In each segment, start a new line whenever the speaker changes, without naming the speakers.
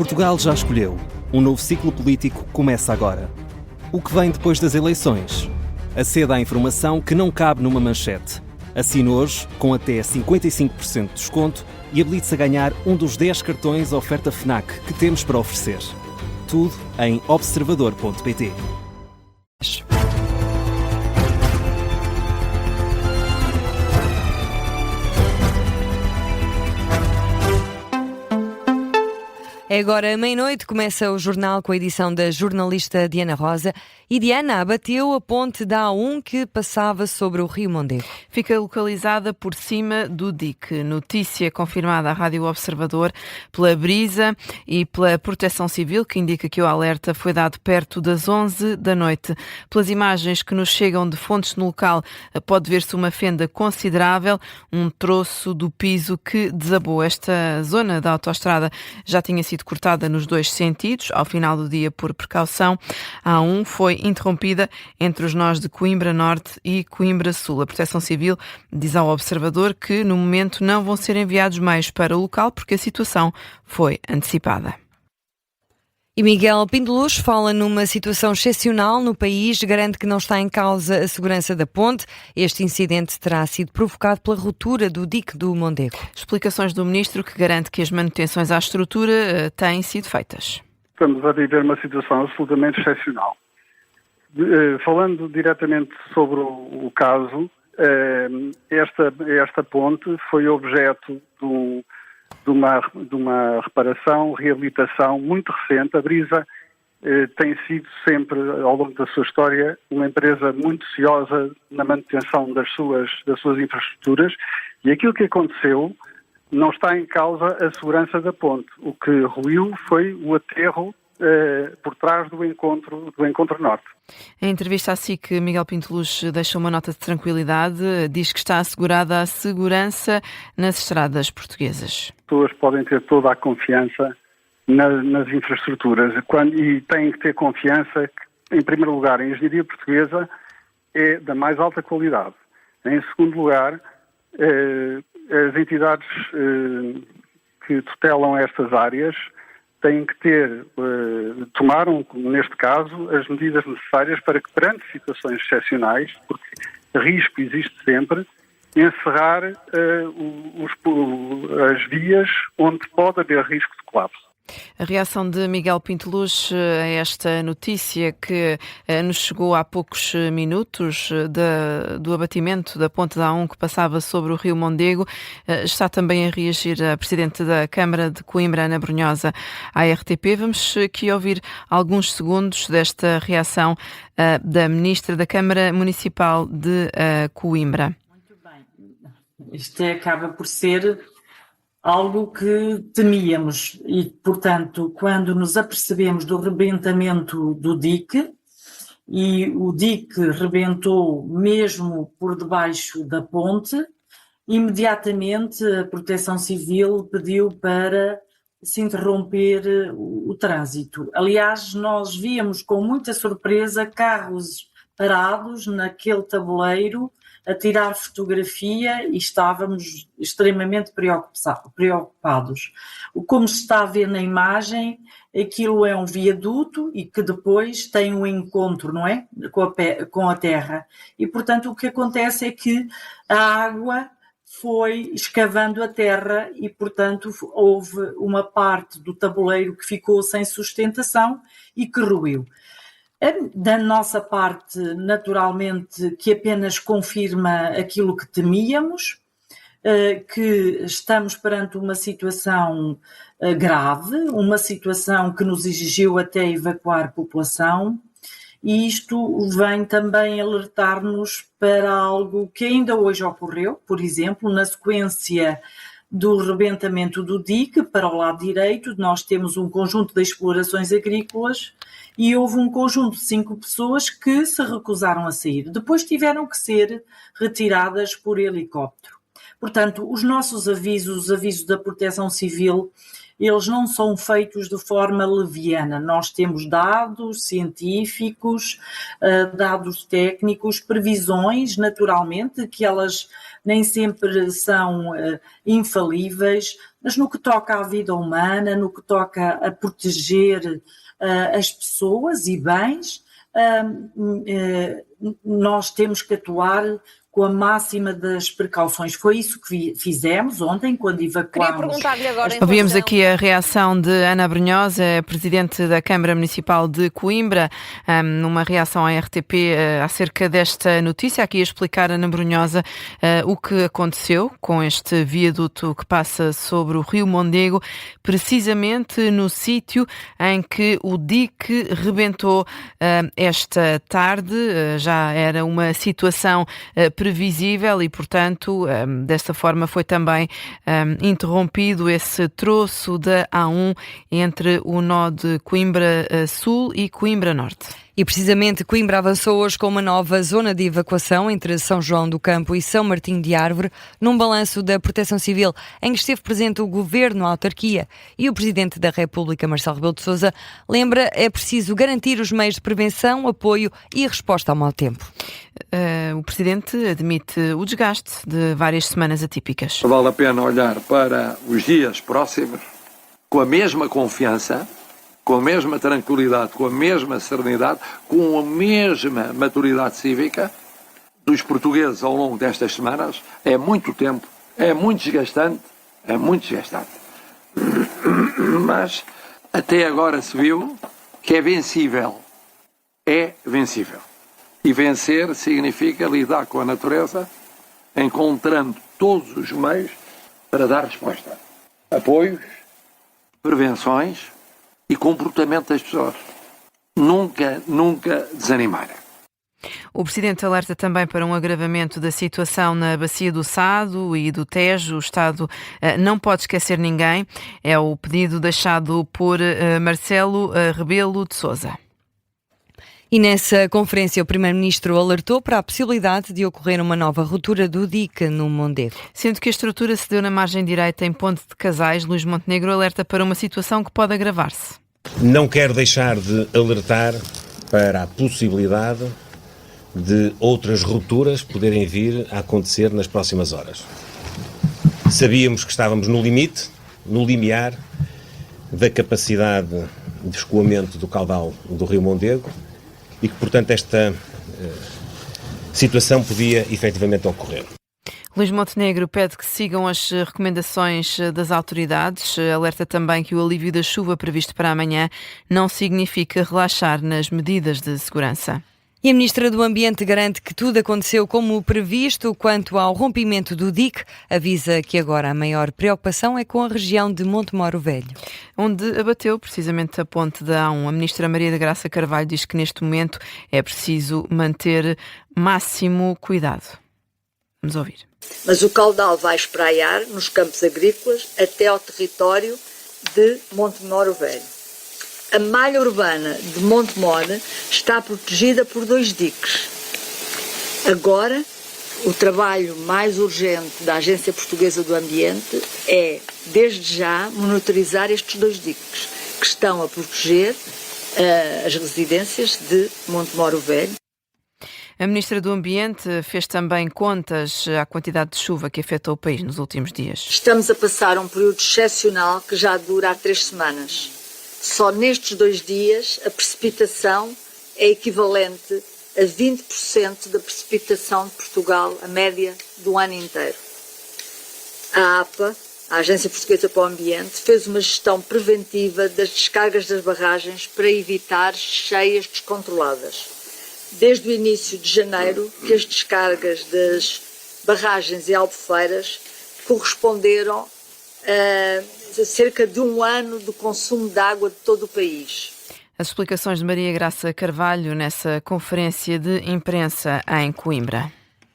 Portugal já escolheu. Um novo ciclo político começa agora. O que vem depois das eleições? Aceda à informação que não cabe numa manchete. Assine hoje, com até 55% de desconto, e habilite-se a ganhar um dos 10 cartões oferta FNAC que temos para oferecer. Tudo em observador.pt.
É agora meia-noite, começa o jornal com a edição da jornalista Diana Rosa. E Diana abateu a ponte da A1 que passava sobre o Rio Mondego.
Fica localizada por cima do dique. Notícia confirmada à Rádio Observador pela Brisa e pela Proteção Civil, que indica que o alerta foi dado perto das 11 da noite. Pelas imagens que nos chegam de fontes no local, pode ver-se uma fenda considerável, um troço do piso que desabou. Esta zona da autoestrada já tinha sido cortada nos dois sentidos, ao final do dia por precaução. A A1 foi interrompida entre os nós de Coimbra Norte e Coimbra Sul. A Proteção Civil diz ao Observador que no momento não vão ser enviados meios para o local porque a situação foi antecipada.
E Miguel Pinteluz fala numa situação excepcional no país, garante que não está em causa a segurança da ponte. Este incidente terá sido provocado pela ruptura do dique do Mondego.
Explicações do Ministro, que garante que as manutenções à estrutura têm sido feitas.
Estamos a viver uma situação absolutamente excepcional. Falando diretamente sobre o caso, esta ponte foi objeto de uma reparação, reabilitação muito recente. A Brisa tem sido sempre, ao longo da sua história, uma empresa muito ciosa na manutenção das suas infraestruturas, e aquilo que aconteceu não está em causa a segurança da ponte. O que ruiu foi o aterro por trás do encontro norte.
Em entrevista à SIC, Miguel Pinteluz deixa uma nota de tranquilidade, diz que está assegurada a segurança nas estradas portuguesas.
As pessoas podem ter toda a confiança nas infraestruturas e têm que ter confiança que, em primeiro lugar, a engenharia portuguesa é da mais alta qualidade. Em segundo lugar, as entidades que tutelam estas áreas têm que tomaram, neste caso, as medidas necessárias para que, perante situações excepcionais, porque risco existe sempre, encerrar as vias onde pode haver risco de colapso.
A reação de Miguel Pinteluz a esta notícia que nos chegou há poucos minutos do abatimento da ponte da A1 que passava sobre o Rio Mondego. Está também a reagir a Presidente da Câmara de Coimbra, Ana Brunhosa, à RTP. Vamos aqui ouvir alguns segundos desta reação da Ministra da Câmara Municipal de Coimbra.
Muito bem. Isto acaba por ser algo que temíamos e, portanto, quando nos apercebemos do rebentamento do dique, e o dique rebentou mesmo por debaixo da ponte, imediatamente a Proteção Civil pediu para se interromper o trânsito. Aliás, nós víamos com muita surpresa carros parados naquele tabuleiro a tirar fotografia e estávamos extremamente preocupados. Como se está a ver na imagem, aquilo é um viaduto e que depois tem um encontro, não é? Com a terra. E, portanto, o que acontece é que a água foi escavando a terra e, portanto, houve uma parte do tabuleiro que ficou sem sustentação e que ruiu. Da nossa parte, naturalmente, que apenas confirma aquilo que temíamos, que estamos perante uma situação grave, uma situação que nos exigiu até evacuar população, e isto vem também alertar-nos para algo que ainda hoje ocorreu, por exemplo, na sequência do rebentamento do dique, para o lado direito, nós temos um conjunto de explorações agrícolas e houve um conjunto de 5 pessoas que se recusaram a sair. Depois tiveram que ser retiradas por helicóptero. Portanto, os nossos avisos, os avisos da Proteção Civil eles não são feitos de forma leviana. Nós temos dados científicos, dados técnicos, previsões, naturalmente, que elas nem sempre são infalíveis, mas no que toca à vida humana, no que toca a proteger as pessoas e bens, nós temos que atuar com a máxima das precauções. Foi isso que fizemos ontem, quando evacuámos.
Queria perguntar-lhe agora, ouvimos aqui a reação de Ana Brunhosa, presidente da Câmara Municipal de Coimbra, numa reação à RTP acerca desta notícia. Aqui a explicar, Ana Brunhosa, o que aconteceu com este viaduto que passa sobre o Rio Mondego, precisamente no sítio em que o dique rebentou esta tarde. Já era uma situação previsível e, portanto, desta forma foi também interrompido esse troço da A1 entre o nó de Coimbra Sul e Coimbra Norte.
E precisamente Coimbra avançou hoje com uma nova zona de evacuação entre São João do Campo e São Martinho de Árvore, num balanço da Proteção Civil em que esteve presente o Governo, a autarquia e o Presidente da República, Marcelo Rebelo de Sousa, lembra é preciso garantir os meios de prevenção, apoio e resposta ao mau tempo.
O Presidente admite o desgaste de várias semanas atípicas.
Vale a pena olhar para os dias próximos com a mesma confiança, com a mesma tranquilidade, com a mesma serenidade, com a mesma maturidade cívica dos portugueses ao longo destas semanas. É muito tempo, é muito desgastante, mas até agora se viu que é vencível. E vencer significa lidar com a natureza, encontrando todos os meios para dar resposta. Apoios, prevenções e comportamento das pessoas. Nunca desanimar.
O Presidente alerta também para um agravamento da situação na Bacia do Sado e do Tejo. O Estado não pode esquecer ninguém. É o pedido deixado por Marcelo Rebelo de Sousa.
E nessa conferência o Primeiro-Ministro alertou para a possibilidade de ocorrer uma nova ruptura do dique no Mondego.
Sendo que a estrutura se deu na margem direita em Ponte de Casais, Luís Montenegro alerta para uma situação que pode agravar-se.
Não quero deixar de alertar para a possibilidade de outras rupturas poderem vir a acontecer nas próximas horas. Sabíamos que estávamos no limite, no limiar da capacidade de escoamento do caudal do Rio Mondego, e que, portanto, esta situação podia efetivamente ocorrer.
Luís Montenegro pede que sigam as recomendações das autoridades. Alerta também que o alívio da chuva previsto para amanhã não significa relaxar nas medidas de segurança.
E a Ministra do Ambiente garante que tudo aconteceu como previsto. Quanto ao rompimento do dique, avisa que agora a maior preocupação é com a região de Montemoro Velho,
onde abateu precisamente a ponte da A1. A Ministra Maria da Graça Carvalho diz que neste momento é preciso manter máximo cuidado. Vamos ouvir.
Mas o caudal vai espraiar nos campos agrícolas até ao território de Montemoro Velho. A malha urbana de Montemoro está protegida por 2 diques. Agora, o trabalho mais urgente da Agência Portuguesa do Ambiente é, desde já, monitorizar estes 2 diques, que estão a proteger as residências de Montemoro Velho.
A Ministra do Ambiente fez também contas à quantidade de chuva que afetou o país nos últimos dias.
Estamos a passar um período excepcional que já dura há 3 semanas. Só nestes 2 dias a precipitação é equivalente a 20% da precipitação de Portugal, a média do ano inteiro. A APA, a Agência Portuguesa para o Ambiente, fez uma gestão preventiva das descargas das barragens para evitar cheias descontroladas. Desde o início de janeiro que as descargas das barragens e albufeiras corresponderam a cerca de 1 ano do consumo de água de todo o país.
As explicações de Maria Graça Carvalho nessa conferência de imprensa em Coimbra.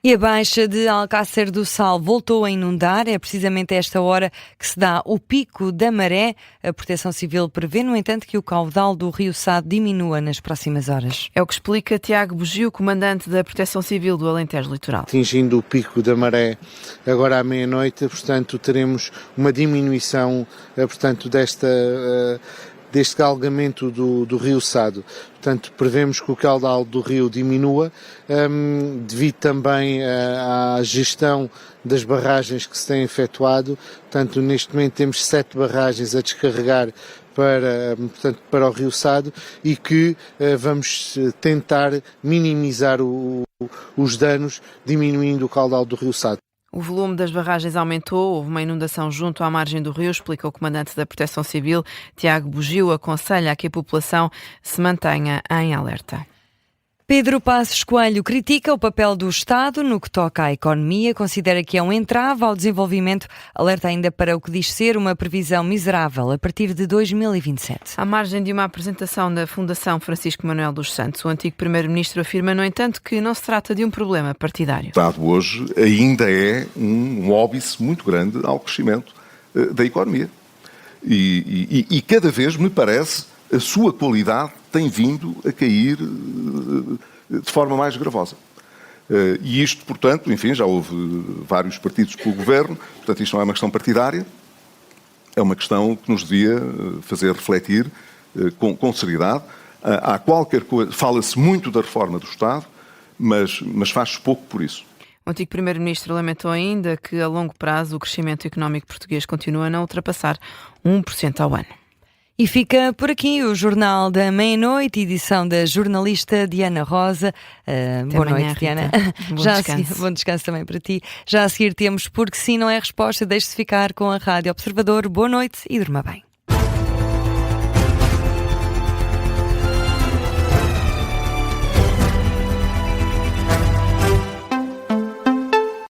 E a Baixa de Alcácer do Sal voltou a inundar. É precisamente a esta hora que se dá o pico da maré. A Proteção Civil prevê, no entanto, que o caudal do Rio Sado diminua nas próximas horas.
É o que explica Tiago Bugio, comandante da Proteção Civil do Alentejo Litoral.
Atingindo o pico da maré agora à meia-noite, portanto, teremos uma diminuição, portanto, deste galgamento do Rio Sado. Portanto, prevemos que o caudal do rio diminua, devido também à gestão das barragens que se têm efetuado. Portanto, neste momento temos 7 barragens a descarregar para o Rio Sado e que vamos tentar minimizar os danos, diminuindo o caudal do Rio Sado.
O volume das barragens aumentou, houve uma inundação junto à margem do rio, explica o comandante da Proteção Civil. Tiago Bugio aconselha a que a população se mantenha em alerta.
Pedro Passos Coelho critica o papel do Estado no que toca à economia, considera que é um entrave ao desenvolvimento, alerta ainda para o que diz ser uma previsão miserável a partir de 2027.
À margem de uma apresentação da Fundação Francisco Manuel dos Santos, o antigo Primeiro-Ministro afirma, no entanto, que não se trata de um problema partidário.
O Estado hoje ainda é um óbice muito grande ao crescimento da economia. E cada vez, me parece, a sua qualidade tem vindo a cair de forma mais gravosa. E isto, portanto, enfim, já houve vários partidos pelo governo, portanto isto não é uma questão partidária, é uma questão que nos devia fazer refletir com seriedade. Há qualquer coisa, fala-se muito da reforma do Estado, mas faz-se pouco por isso.
O antigo Primeiro-Ministro lamentou ainda que, a longo prazo, o crescimento económico português continua a não ultrapassar 1% ao ano.
E fica por aqui o Jornal da Meia-Noite, edição da jornalista Diana Rosa. Boa noite, Diana. Bom descanso também para ti. Já a seguir temos Porque Sim Não É Resposta. Deixe-se ficar com a Rádio Observador. Boa noite e durma bem.